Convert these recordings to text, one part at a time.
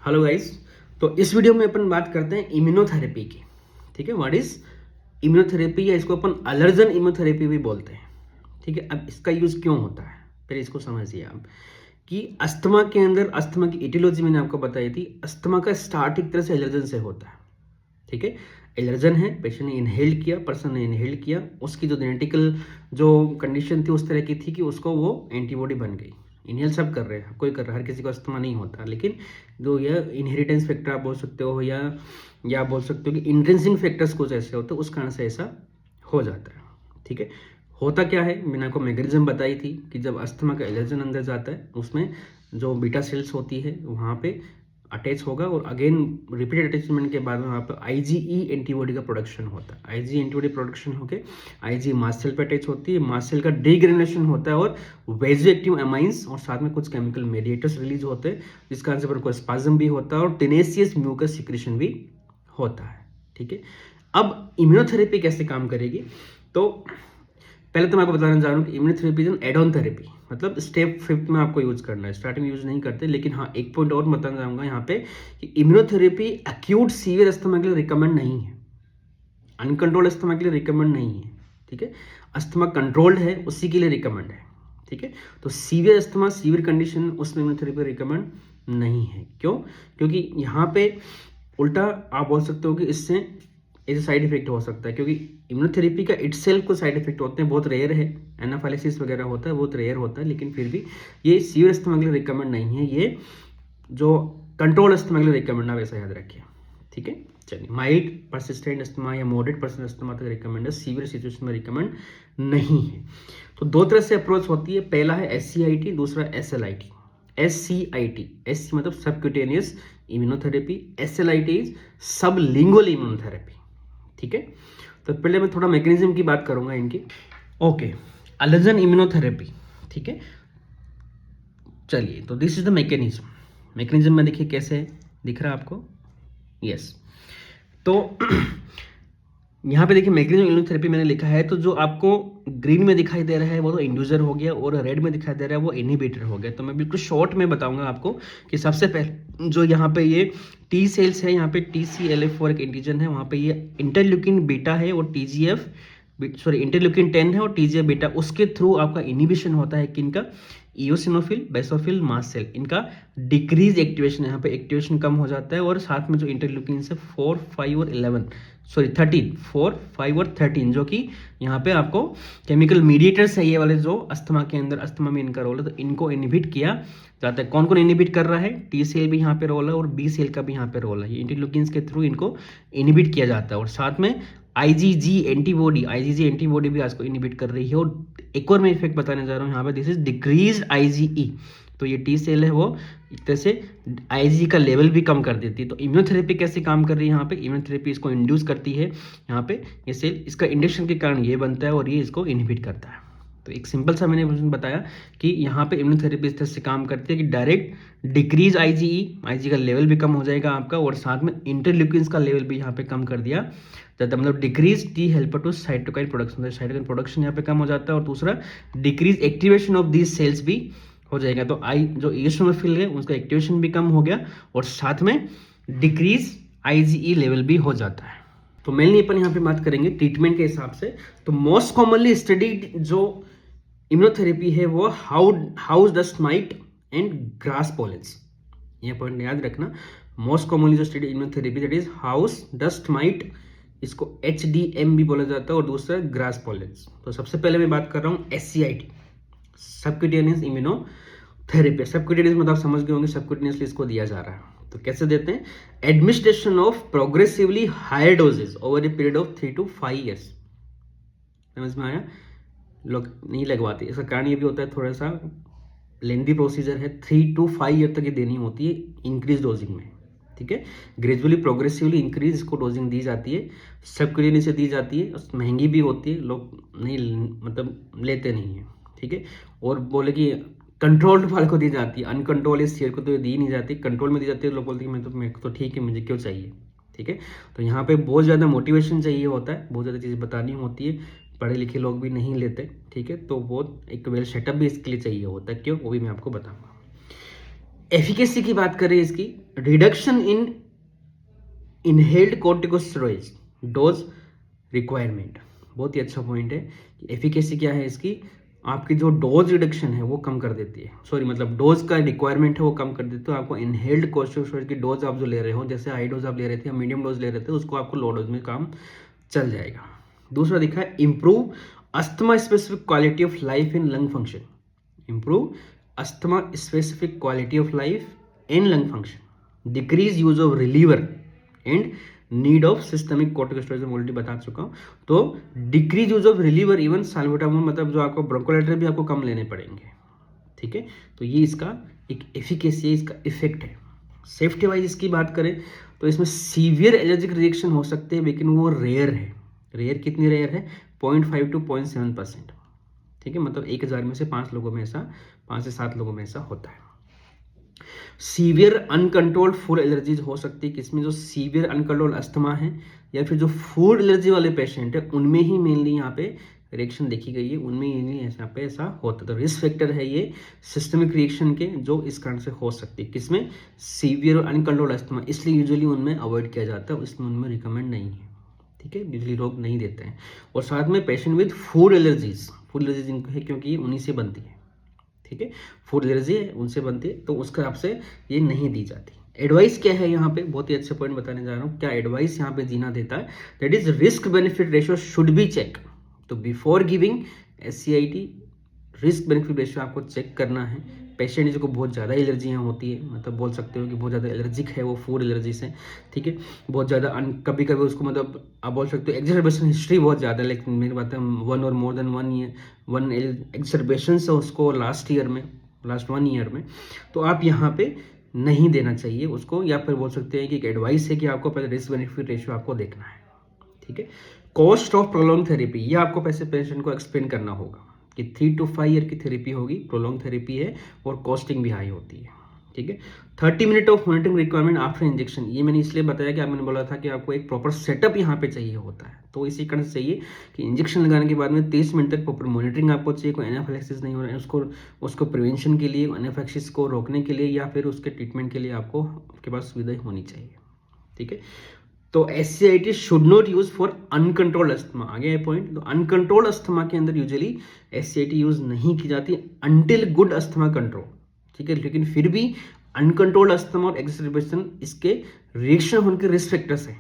Hello guys. तो इस video में अपन बात करते हैं इम्यूनोथेरेपी की। ठीक है, व्हाट इज इम्यूनोथेरेपी, या इसको अपन एलर्जन इम्यूनोथेरेपी भी बोलते हैं। ठीक है, अब इसका यूज क्यों होता है पहले इसको समझिए आप कि अस्थमा के अंदर, अस्थमा की इटियोलॉजी मैंने आपको बताई थी। अस्थमा का स्टार्ट एक तरह से एलर्जन से होता है। ठीक है, एलर्जन है, पेशेंट ने इनहेल किया, पर्सन ने इनहेल किया, उसकी जो जेनेटिकल जो कंडीशन थी उस तरह की थी कि उसको वो एंटीबॉडी बन गई। इनहेल सब कर रहे हैं, कोई कर रहा है, हर किसी को अस्थमा नहीं होता, लेकिन जो यह इनहेरिटेंस फैक्टर आप बोल सकते हो, या बोल सकते हो कि इंट्रिंसिक फैक्टर्स कुछ ऐसे होते हैं, उस कारण से ऐसा हो जाता है। ठीक है, होता क्या है, मैंने आपको मैकेनिज्म बताई थी कि जब अस्थमा का एलर्जन अंदर जाता है, उसमें जो बीटा सेल्स होती है वहाँ पे अटैच होगा, और अगेन रिपीटेड अटैचमेंट के बाद में वहाँ पर आईजीई एंटीबॉडी का प्रोडक्शन होता है। आईजीई एंटीबॉडी प्रोडक्शन होकर आईजीई मास्ट सेल पर अटैच होती है, मास्ट सेल का डीग्रेनुलेशन होता है और वेजो एक्टिव अमाइंस और साथ में कुछ केमिकल मेडिएटर्स रिलीज होते हैं, जिसका आंसर पर कोई स्पाज्म भी होता है और टेनेसियस म्यूकस सिक्रेशन भी होता है। ठीक है, अब इम्यूनोथेरेपी कैसे काम करेगी, तो पहले तो मैं आपको बताना चाह रहा हूँ कि immunotherapy is add on therapy, मतलब स्टेप 5 में आपको यूज करना है, स्टार्टिंग में यूज नहीं करते। लेकिन हाँ, एक पॉइंट और बताना चाहूंगा यहाँ पे कि इम्यूनोथेरेपी एक्यूट सीवियर अस्थमा के लिए रिकमेंड नहीं है, अनकंट्रोल्ड अस्थमा के लिए रिकमेंड नहीं है। ठीक है, अस्थमा कंट्रोल्ड है उसी के लिए रिकमेंड है। ठीक है, तो सीवियर अस्थमा, सीवियर कंडीशन, उसमें इम्यूनोथेरेपी रिकमेंड नहीं है। क्यों? क्योंकि यहाँ पे उल्टा आप बोल सकते हो कि इससे ऐसे साइड इफेक्ट हो सकता है, क्योंकि इम्यूनोथेरेपी का इटसेल्फ को साइड इफेक्ट होते हैं, बहुत रेयर है, एनाफाइलेसिस वगैरह होता है, बहुत रेयर होता है, लेकिन फिर भी ये सीवियर अस्थमा के लिए रिकमेंड नहीं है, ये जो कंट्रोल अस्थमा के लिए रिकमेंड, आप ऐसा याद रखिए। ठीक है, चलिए, माइल्ड परसिस्टेंट अस्थमा या मॉडरेट परसिस्टेंट अस्थमा तक रिकमेंड है, सीवियर सिचुएशन में रिकमेंड नहीं है। तो दो तरह से अप्रोच होती है, पहला है SCIT, दूसरा SLIT। SCIT, एस मतलब subcutaneous immunotherapy, SLIT is sublingual immunotherapy. ठीक है, तो पहले मैं थोड़ा मैकेनिज्म की बात करूंगा इनकी। Okay, allergen immunotherapy. ठीक है, चलिए, तो this is the mechanism. Mechanism में देखिए कैसे दिख रहा है आपको। यस, तो यहाँ पे देखिए मैकेनिज्म इम्यूनोथेरेपी मैंने लिखा है, तो जो आपको ग्रीन में दिखाई दे रहा है वो तो इंड्यूसर हो गया, और रेड में दिखाई दे रहा है वो इनहिबिटर हो गया। तो मैं बिल्कुल शॉर्ट में बताऊंगा आपको कि सबसे पहले जो यहाँ पे ये टी सेल्स है, यहाँ पे TCLF4 एक एंटीजन है, वहाँ पे ये इंटरल्यूकिन बीटा है और इंटरल्यूकिन 10 है और TGF बीटा, उसके थ्रू आपका इनिबिशन होता है किनका, इओसिनोफिल, बेसोफिल, मास्ट सेल, इनका डिक्रीज एक्टिवेशन, यहाँ पे एक्टिवेशन कम हो जाता है। और साथ में जो इंटरल्यूकिन से 4, 5 और 13, 4, 5 और 13, जो कि यहाँ पे आपको केमिकल मीडिएटर्स है, ये वाले जो अस्थमा के अंदर, अस्थमा में इनका रोल है, तो इनको इनहिबिट किया जाता है। कौन कौन इनहिबिट कर रहा है, टी सेल भी यहाँ पे रोल है और बी सेल का भी यहाँ पे रोल है, ये इंटरल्यूकिन्स के थ्रू इनको इनहिबिट किया जाता है। और साथ में IgG एंटीबॉडी भी आज को इनहिबिट कर रही है। और एक और मैं इफेक्ट बताने जा रहा हूँ यहाँ पे, दिस इज डिक्रीज IgE, तो ये टी सेल है वो एक तरह से IgE का लेवल भी कम कर देती है। तो इम्यूनोथेरेपी कैसे काम कर रही है यहाँ पे, इम्यूनोथेरेपी इसको इंड्यूस करती है, यहाँ पे ये सेल, इसका इंडक्शन के कारण ये बनता है और ये इसको इनहिबिट करता है। तो एक सिंपल सा मैंने बताया कि यहाँ पे इम्यूनोथेरेपी इस तरह से काम करती है कि डायरेक्ट डिक्रीज IgE का लेवल भी कम हो जाएगा आपका, और साथ में इंटरल्यूकिन्स का लेवल भी यहाँ पे कम कर दिया जाता है, मतलब decrease T helper two cytokine production, cytokine production यहाँ पे कम हो जाता है। और दूसरा decrease activation of these cells भी हो जाएगा, तो जो इओसिनोफिल है उसका एक्टिवेशन भी कम हो गया, और साथ में डिक्रीज IgE लेवल भी हो जाता है। तो मेनली अपन यहाँ पे बात करेंगे ट्रीटमेंट के हिसाब से। तो मोस्ट कॉमनली स्टडीड जो इम्यूनोथेरेपी है वो house dust might and grass pollens, ये पॉइंट याद रखना। मोस्ट कॉमनली जो study immunotherapy that is house dust might, इसको HDM भी बोला जाता है, और दूसरा ग्रास पॉलेंस। तो सबसे पहले मैं बात कर रहा हूँ SCIT, सबक्यूटेनियस इम्यूनोथेरेपी। सबक्यूटेनियस मतलब आप समझ गए होंगे, सबक्यूटेनियसली इसको दिया जा रहा है। तो कैसे देते हैं, administration of progressively higher doses over a period of 3 to 5 years। समझ में आया, लोग नहीं लगवाते, इसका कारण ये भी होता है, थोड़ा सा लेंदी प्रोसीजर है, 3 to 5 ईयर तक ये देनी होती है इंक्रीज डोजिंग में। ठीक है, ग्रेजुअली प्रोग्रेसिवली इंक्रीज इसको डोजिंग दी जाती है, सबक्यूटेनियस से दी जाती है, महंगी भी होती है, लोग नहीं मतलब लेते नहीं है। ठीक है, और बोले कि कंट्रोल्ड वाले को दी जाती है, अनकंट्रोल इस शेयर को तो दी नहीं जाती, कंट्रोल में दी जाती है। लोग बोलते हैं मेरे को तो ठीक है, मुझे क्यों चाहिए। ठीक है, तो यहाँ पे बहुत ज़्यादा मोटिवेशन चाहिए होता है, बहुत ज़्यादा चीज़ें बतानी होती है, पढ़े लिखे लोग भी नहीं लेते। ठीक है, तो वो एक वेल सेटअप भी इसके लिए चाहिए होता है, क्यों, वो भी मैं आपको बताऊँगा। एफिकेसी की बात करें इसकी, reduction in inhaled corticosteroids dose requirement, बहुत ही अच्छा पॉइंट है। एफिकेसी क्या है इसकी, आपकी जो डोज रिडक्शन है वो कम कर देती है, सॉरी मतलब डोज का रिक्वायरमेंट है वो कम कर देती है। तो आपको इनहेल्ड कॉर्टिकोस्टेरॉइड की डोज आप जो ले रहे हो, जैसे हाई डोज आप ले रहे थे या मीडियम डोज ले रहे थे, उसको आपको लो डोज में काम चल जाएगा। दूसरा दिखा है improve asthma specific quality of life in lung function, improve asthma specific quality of life in lung function, decrease use of reliever and need of systemic corticosteroids मैं ऑलरेडी बता चुका हूँ। तो decrease use of reliever even salbutamol, मतलब जो आपको bronchiolitis भी आपको कम लेने पड़ेंगे, ठीक है। तो ये इसका एक एफिकेसी है, इसका इफेक्ट है। सेफ्टी वाइज इसकी बात करें तो इसमें सीवियर एलर्जिक रिएक्शन हो सकते हैं, लेकिन वो रेयर है। रेयर कितनी रेयर है, 0.5 to 0.7%, ठीक है। मतलब 1000 में से 5 लोगों में ऐसा, 5 से 7 लोगों में ऐसा होता है। सीवियर अनकंट्रोल्ड फूड एलर्जीज हो सकती है, किसमें जो सीवियर अनकंट्रोल्ड अस्थमा है या फिर जो फूड एलर्जी वाले पेशेंट है उनमें ही मेनली यहाँ पे रिएक्शन देखी गई है, उनमें ही यहाँ पे ऐसा होता है। तो रिस्क फैक्टर है ये सिस्टमिक रिएक्शन के, जो इस कारण से हो सकती है, किसमें, सीवियर और अनकंट्रोल्ड अस्थमा, इसलिए यूजुअली उनमें अवॉइड किया जाता है, इसमें उनमें रिकमेंड नहीं है, ठीक है, यूजुअली लोग नहीं देते हैं। और साथ में पेशेंट विद फूड एलर्जीज है, क्योंकि उन्हीं से बनती है, ठीक है, फूड एलर्जी है उनसे बनती है, तो उसके हिसाब से ये नहीं दी जाती। एडवाइस क्या है यहाँ पे, बहुत ही अच्छे पॉइंट बताने जा रहा हूँ। क्या एडवाइस यहाँ पे जीना देता है, that is risk benefit ratio should be check. तो before giving SCIT risk benefit ratio आपको चेक करना है। पेशेंट जिसको बहुत ज़्यादा एलर्जियाँ होती है, मतलब बोल सकते हो कि बहुत ज़्यादा एलर्जिक है वो फूड एलर्जी से, ठीक है, बहुत ज़्यादा कभी कभी उसको मतलब आप बोल सकते हो एक्सरबेशन हिस्ट्री बहुत ज़्यादा है, लेकिन मेरी बात है 1 और मोर देन 1 एक्सरबेशन से उसको लास्ट 1 ईयर में, तो आप यहाँ पे नहीं देना चाहिए उसको, या फिर बोल सकते हैं कि एक एडवाइस है कि आपको पहले रिस्क बेनिफिट रेशियो आपको देखना है, ठीक है। कॉस्ट ऑफ प्रोलॉन्ग थेरेपी, ये आपको पैसे पेशेंट को एक्सप्लेन करना होगा कि 3 to 5 ईयर की थेरेपी होगी, प्रोलॉन्ग थेरेपी है और कॉस्टिंग भी हाई होती है, ठीक है। 30 minute of monitoring requirement after injection, ये मैंने इसलिए बताया कि मैंने बोला था कि आपको एक प्रॉपर सेटअप यहाँ पे चाहिए होता है, तो इसी कारण से चाहिए कि इंजेक्शन लगाने के बाद में 30 मिनट तक प्रॉपर मॉनिटरिंग आपको चाहिए, कोई एनाफिलैक्सिस नहीं हो रहा है, उसको प्रिवेंशन के लिए, एनाफिलैक्सिस को रोकने के लिए या फिर उसके ट्रीटमेंट के लिए आपको आपके पास सुविधा होनी चाहिए, ठीक है। तो SCIT should not use for uncontrolled asthma, आगे है पॉइंट। तो अनकंट्रोल्ड अस्थमा के अंदर यूजुअली SCIT यूज नहीं की जाती अंटिल गुड अस्थमा कंट्रोल, ठीक है। लेकिन फिर भी अनकंट्रोल्ड अस्थमा और एक्सरबेशन इसके रिएक्शन होने के रिस्क फैक्टर्स है,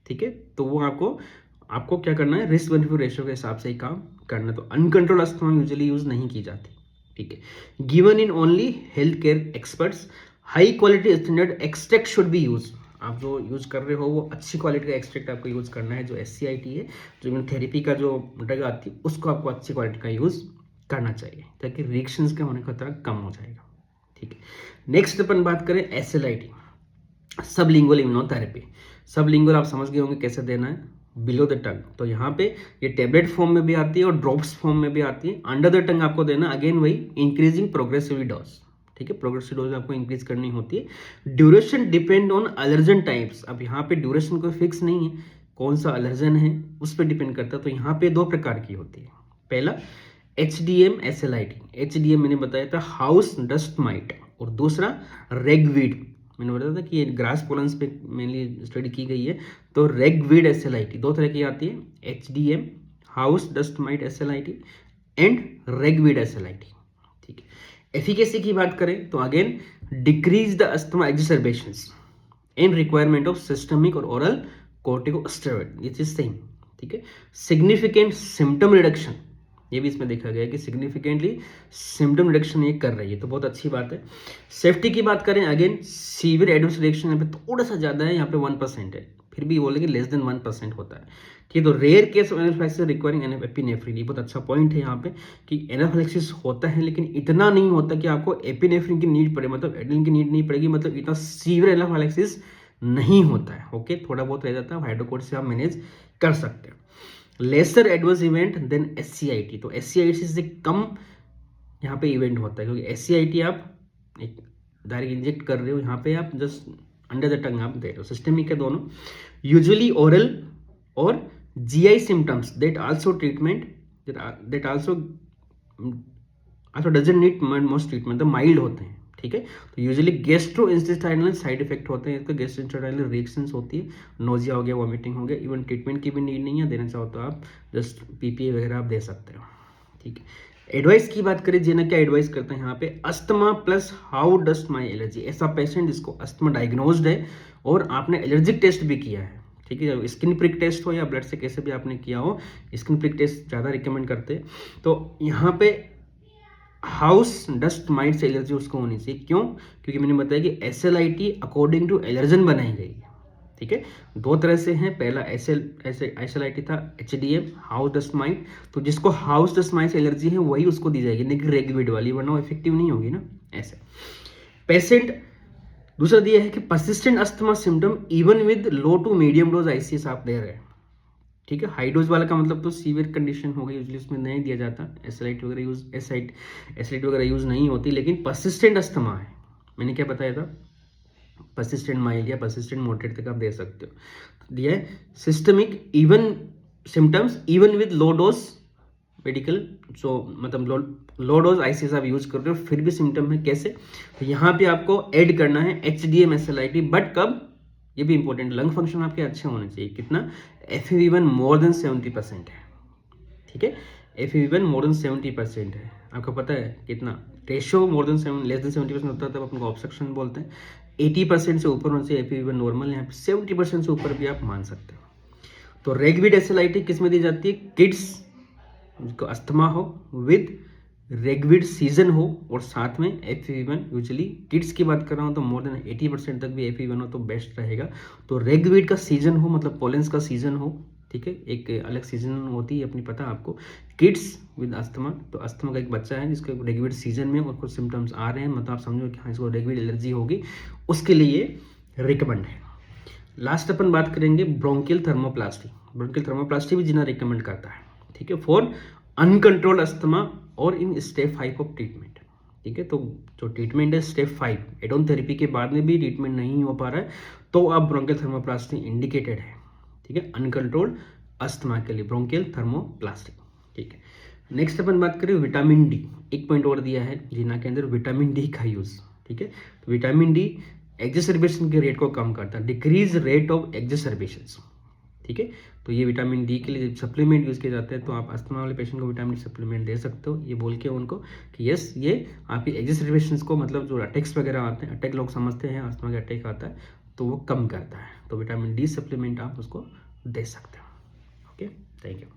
ठीक है। तो वो आपको क्या करना है, रिस्क बेनिफिट रेशियो के हिसाब से ही काम करना है। तो अनकंट्रोल्ड अस्थमा यूजुअली यूज नहीं की जाती, ठीक है। Given in only health care experts, high quality standard extract should be use, आप जो यूज कर रहे हो वो अच्छी क्वालिटी का एक्सट्रैक्ट आपको यूज करना है। जो SCIT है, जो इम्यूनोथेरेपी का जो ड्रग आती है उसको आपको अच्छी क्वालिटी का यूज करना चाहिए, ताकि रिएक्शंस के होने का खतरा कम हो जाएगा, ठीक है। नेक्स्ट अपन बात करें SLIT, सबलिंगुअल इम्यूनोथेरेपी। सबलिंगुअल आप समझ गए होंगे कैसे देना है, बिलो द टंग। तो यहाँ पे ये टेबलेट फॉर्म में भी आती है और ड्रॉप्स फॉर्म में भी आती है। अंडर द टंग आपको देना, अगेन वही इंक्रीजिंग प्रोग्रेसिवली डोज, ठीक है, प्रोग्रेसिव डोज आपको इंक्रीज करनी होती है। Duration depend on allergen types, अब यहाँ पे ड्यूरेशन कोई फिक्स नहीं है, कौन सा एलर्जन है उस पर डिपेंड करता है। तो यहाँ पे 2 प्रकार की होती है, पहला HDM SLIT, HDM मैंने बताया था हाउस डस्ट माइट, और दूसरा रेगवीड, मैंने बताया था कि ये ग्रास पोलन्स पे मेनली स्टडी की गई है। तो रेगवीड SLIT 2 तरह की आती है, HDM house dust mite SLIT and ragweed SLIT, ठीक है। एफिकेसी की बात करें तो again decrease the asthma exacerbations in requirement of systemic और ओरल कॉर्टिकोस्टेरॉइड, ये चीज सेम, ठीक है। सिग्निफिकेंट सिम्टम रिडक्शन, ये भी इसमें देखा गया है कि सिग्निफिकेंटली सिम्टम रिडक्शन ये कर रही है, तो बहुत अच्छी बात है। सेफ्टी की बात करें, अगेन सीवियर एडवर्स रिएक्शन यहाँ पे थोड़ा सा ज़्यादा है, यहाँ पे 1% है, फिर भी बोलेंगे लेस देन 1% होता है, ठीक है। तो rare case of anaphylaxis requiring epinephrine, ये बहुत अच्छा पॉइंट है यहाँ पे कि एनाफिलैक्सिस होता है लेकिन इतना नहीं होता कि आपको एपिनेफ्रिन की नीड पड़े, मतलब एड्रेनलिन की नीड नहीं पड़ेगी, मतलब इतना सीवियर एनाफिलैक्सिस नहीं होता है, ओके, थोड़ा बहुत रह जाता है, हाइड्रोकोर्ट से आप मैनेज कर सकते हैं। Lesser adverse event than SCIT, तो SCIT से कम यहाँ पे इवेंट होता है, क्योंकि SCIT आप एक डायरेक्ट इंजेक्ट कर रहे हो, यहाँ पे आप जस्ट अंडर द टंग आप दे रहे हो, सिस्टमिक है दोनों। यूजुअली ओरल और GI symptoms that also treatment that also doesn't need most treatment, तो माइल्ड होते हैं, ठीक है। तो usually gastro intestinal side effect होते हैं इसका, गैस्ट्रो इंटेस्टाइनल रिएक्शंस होती है, नोजिया हो गया, वॉमिटिंग हो गया, इवन ट्रीटमेंट की भी नीड नहीं है, देना चाहो तो आप जस्ट पीपीए वगैरह आप दे सकते हो, ठीक है। एडवाइस की बात करें, जीना क्या एडवाइस करते हैं यहाँ पे, asthma plus how dust my allergy, ऐसा पेशेंट जिसको अस्थमा डायग्नोज्ड है और आपने एलर्जिक टेस्ट भी किया है, ठीक है, जब स्किन प्रिक टेस्ट हो या ब्लड से कैसे भी आपने किया हो, स्किन प्रिक टेस्ट ज़्यादा रिकमेंड करते हैं। तो यहाँ पे house dust might say allergy उसको होनी चाहिए, क्यों? क्योंकि मैंने बताया कि SLIT अकॉर्डिंग टू एलर्जन बनाई गई है, ठीक है। दो तरह से हैं, पहला SLIT था HDM हाउस डस्ट माइट, तो जिसको house dust might say allergy है वही उसको दी जाएगी, नहीं रेगविड वाली, वरना वो इफेक्टिव नहीं होगी ना। ऐसे पेशेंट दूसरा दिया है कि persistent asthma symptom even with low to medium dose ICS आप दे रहे हैं, ठीक है। हाई डोज वाला का मतलब तो सीवियर कंडीशन हो गई, यूजली उसमें नहीं दिया जाता, SLIT वगैरह यूज नहीं होती, लेकिन परसिस्टेंट अस्थमा है, मैंने क्या बताया था, परसिस्टेंट माइल्ड या परसिस्टेंट मॉडरेट तक आप दे सकते हो। तो दिया है systemic even symptoms even with low dose medical, जो मतलब लो डोज ICS आप यूज कर रहे हो फिर भी सिम्टम है, कैसे? तो यहाँ पे आपको ऐड करना है HDM SLIT, बट कब? ये भी इंपॉर्टेंट, लंग फंक्शन आपके अच्छे होने चाहिए, कितना? FEV1 मोर देन 70% है, ठीक है। FEV1 मोर देन 70% है, आपको पता है कितना रेशियो मोर देन 70% होता है तब अपन को ऑब्स्ट्रक्शन बोलते हैं। 80% से ऊपर होने से FEV1 नॉर्मल, यहाँ पे 70% से ऊपर भी आप मान सकते हो। तो रेगविड SLIT किस में दी जाती है? किड्स जिसको अस्थमा हो विद रेगविड सीजन हो और साथ में FEV1, यूजुअली किड्स की बात कर रहा हूँ तो मोर देन 80% तक भी FEV1 हो तो बेस्ट रहेगा। तो रेगविड का सीजन हो, मतलब पोलेंस का सीजन हो, ठीक है, एक अलग सीजन होती है अपनी, पता आपको। किड्स विद अस्थमा, तो अस्थमा का एक बच्चा है जिसको रेगविड सीजन में और कुछ सिम्टम्स आ रहे हैं, मतलब आप समझो कि हाँ इसको रेगविड एलर्जी होगी, उसके लिए रिकमेंड है। लास्ट अपन बात करेंगे ब्रोंकियल थर्मोप्लास्टी। ब्रोंकियल थर्मोप्लास्टी भी जिना रिकमेंड करता है, ठीक है, फॉर अनकंट्रोल्ड अस्थमा और इन स्टेप 5 ऑफ ट्रीटमेंट, ठीक है। तो जो ट्रीटमेंट है स्टेप 5, एडोन थेरेपी के बाद में भी ट्रीटमेंट नहीं हो पा रहा है तो अब ब्रोंकियल थर्मोप्लास्टी इंडिकेटेड है, ठीक है, अनकंट्रोल्ड अस्थमा के लिए ब्रोंकियल थर्मोप्लास्टी, ठीक है। नेक्स्ट अपन बात करें विटामिन डी, एक पॉइंट और दिया है जीना के अंदर, विटामिन डी का यूज, ठीक है। तो विटामिन डी एक्जेसर्बेशन के रेट को कम करता है, डिक्रीज रेट ऑफ एक्जेसर्बेशंस, ठीक है। तो ये विटामिन डी के लिए सप्लीमेंट यूज़ किए जाते हैं, तो आप अस्थमा वाले पेशेंट को विटामिन डी सप्लीमेंट दे सकते हो, ये बोल के उनको कि यस ये आपकी एक्जेसर्बेशंस को, मतलब जो अटैक्स वगैरह आते हैं, अटैक लोग समझते हैं अस्थमा का अटैक आता है, तो वो कम करता है, तो विटामिन डी सप्लीमेंट आप उसको दे सकते हो। Okay, thank you.